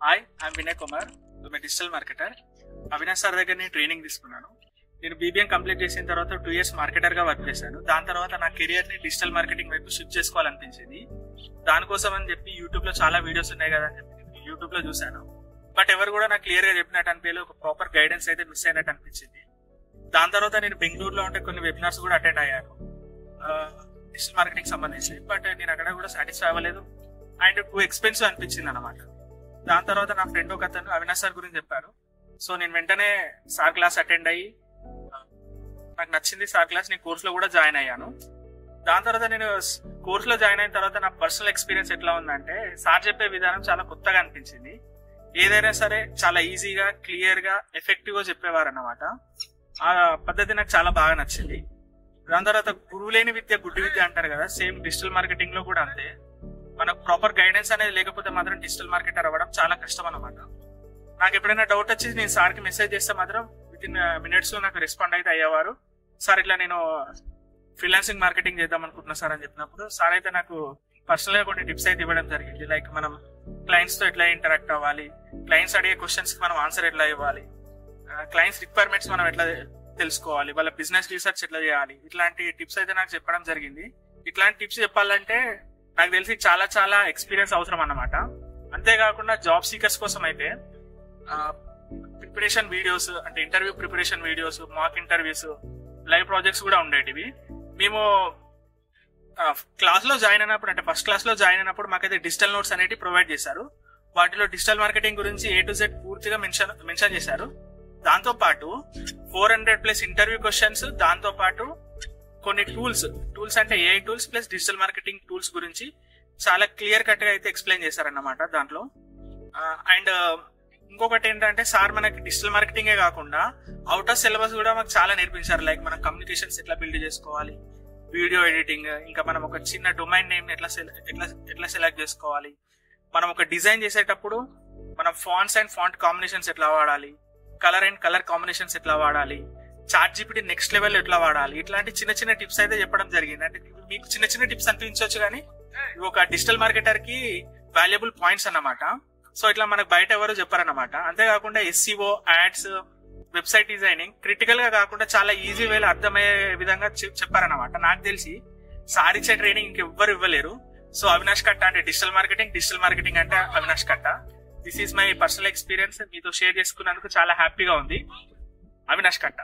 Hi, I'm Vinay Kumar, digital marketer. Avinash sir దగ్గర నేను training తీసుకున్నాను. నేను బీబీఎం కంప్లీట్ చేసిన తర్వాత 2 years మార్కెటర్ గా వర్క్ చేశాను. దాని తర్వాత నా కెరియర్ ని డిజిటల్ మార్కెటింగ్ వైపు షిఫ్ట్ చేసుకోవాలనిపించింది. దానికోసం అని చెప్పి యూట్యూబ్ లో చాలా వీడియోస్ ఉన్నాయి కదా అని చెప్పి యూట్యూబ్ లో చూశాను. బట్ ఎవరు కూడా నాకు క్లియర్ గా చెప్పినట్టు అనిపించలేదు. ఒక ప్రాపర్ గైడెన్స్ అయితే మిస్ అయినట్టు అనిపించింది. దాని తర్వాత నేను బెంగళూరులో ఉంటే కొన్ని వెబినార్స్ కూడా అటెండ్ అయ్యాను డిజిటల్ మార్కెటింగ్ సంబంధించి. బట్ నేను అక్కడ కూడా సాటిస్ఫై అవ్వలేదు అండ్ టూ ఎక్స్పెన్సివ్ అనిపించింది అనమాట. దాని తర్వాత నా ఫ్రెండ్ ఒక అతను అవినాష్ సార్ గురించి చెప్పారు. సో నేను వెంటనే సార్ క్లాస్ అటెండ్ అయ్యి నాకు నచ్చింది సార్ క్లాస్. నేను కోర్సులో కూడా జాయిన్ అయ్యాను. దాని తర్వాత నేను కోర్సులో జాయిన్ అయిన తర్వాత నా పర్సనల్ ఎక్స్పీరియన్స్ ఎట్లా ఉందంటే, సార్ చెప్పే విధానం చాలా కొత్తగా అనిపించింది. ఏదైనా సరే చాలా ఈజీగా, క్లియర్ గా, ఎఫెక్టివ్ గా చెప్పేవారు అన్నమాట. ఆ పద్ధతి నాకు చాలా బాగా నచ్చింది. దాని తర్వాత గురువు లేని విద్య గుడ్డి విద్య అంటారు కదా, సేమ్ డిజిటల్ మార్కెటింగ్ లో కూడా అంతే. మనకు ప్రాపర్ గైడెన్స్ అనేది లేకపోతే మాత్రం డిజిటల్ మార్కెటర్ అవ్వడం చాలా కష్టం అన్నమాట. నాకు ఎప్పుడైనా డౌట్ వచ్చి నేను సార్కి మెసేజ్ చేస్తే మాత్రం వితిన్ మినిట్స్ లో నాకు రెస్పాండ్ అయితే అయ్యేవారు. సార్ ఇట్లా నేను ఫ్రీలాన్సింగ్ మార్కెటింగ్ చేద్దాం అనుకుంటున్నా సార్ అని చెప్పినప్పుడు సార్ అయితే నాకు పర్సనల్ గా కొన్ని టిప్స్ అయితే ఇవ్వడం జరిగింది. లైక్ మనం క్లయింట్స్ తో ఎట్లా ఇంటరాక్ట్ అవ్వాలి, క్లయింట్స్ అడిగే క్వశ్చన్స్ కి మనం ఆన్సర్ ఎట్లా ఇవ్వాలి, క్లయింట్స్ రిక్వైర్మెంట్స్ మనం ఎట్లా తెలుసుకోవాలి, వాళ్ళ బిజినెస్ రీసెర్చ్ ఎట్లా చేయాలి, ఇట్లాంటి టిప్స్ అయితే నాకు చెప్పడం జరిగింది. ఇట్లాంటి టిప్స్ చెప్పాలంటే నాకు తెలిసి చాలా చాలా ఎక్స్పీరియన్స్ అవసరం అన్నమాట. అంతేకాకుండా జాబ్ సీకర్స్ కోసం అయితే ప్రిపరేషన్ వీడియోస్, అంటే interview preparation videos, mock interviews, live projects కూడా ఉండేటివి. మేము క్లాస్ లో జాయిన్ అయినప్పుడు, అంటే ఫస్ట్ క్లాస్ లో జాయిన్ అయినప్పుడు మాకైతే డిజిటల్ నోట్స్ అనేవి ప్రొవైడ్ చేశారు. వాటిలో డిజిటల్ మార్కెటింగ్ గురించి A to Z పూర్తిగా మెన్షన్ చేశారు. దాంతో పాటు 400+ ఇంటర్వ్యూ క్వశ్చన్స్, దాంతో పాటు కొన్ని టూల్స్ అంటే AI tools plus digital marketing tools గురించి చాలా క్లియర్ కట్ గా అయితే ఎక్స్ప్లెయిన్ చేశారన్నమాట దాంట్లో. అండ్ ఇంకొకటి ఏంటంటే, సార్ మనకి డిజిటల్ మార్కెటింగే కాకుండా అవుట్ ఆఫ్ సిలబస్ కూడా మాకు చాలా నేర్పించారు. లైక్ మనం కమ్యూనికేషన్స్ ఎట్లా బిల్డ్ చేసుకోవాలి, వీడియో ఎడిటింగ్, ఇంకా మనం ఒక చిన్న డొమైన్ నేమ్ ఎట్లా సెలెక్ట్ చేసుకోవాలి, మనం ఒక డిజైన్ చేసేటప్పుడు మనం ఫాంట్స్ అండ్ ఫాంట్ కాంబినేషన్స్ ఎట్లా వాడాలి, కలర్ అండ్ కలర్ కాంబినేషన్స్ ఎట్లా వాడాలి, చాట్ జీపీటీ నెక్స్ట్ లెవెల్ ఎట్లా వాడాలి, ఇట్లాంటి చిన్న చిన్న టిప్స్ అయితే చెప్పడం జరిగింది. అంటే మీకు చిన్న చిన్న టిప్స్ అనిపించవచ్చు కానీ ఇవి ఒక డిజిటల్ మార్కెటర్ కి వాల్యుబుల్ పాయింట్స్ అన్నమాట. సో ఇట్లా మనకు బయట ఎవరు చెప్పారన్నమాట. అంతేకాకుండా SEO, ads, website designing critical గా కాకుండా చాలా ఈజీ వేలో అర్థమయ్యే విధంగా చెప్పారన్నమాట. నాకు తెలిసి సార్ ఇచ్చే ట్రైనింగ్ ఇంకెవ్వరు ఇవ్వలేరు. సో అవినాష్ కట్ట అంటే డిజిటల్ మార్కెటింగ్ అంటే అవినాష్ కట్ట. This is my personal experience. మీతో షేర్ చేసుకున్నందుకు చాలా హ్యాపీగా ఉంది. అవినాష్ కట్ట.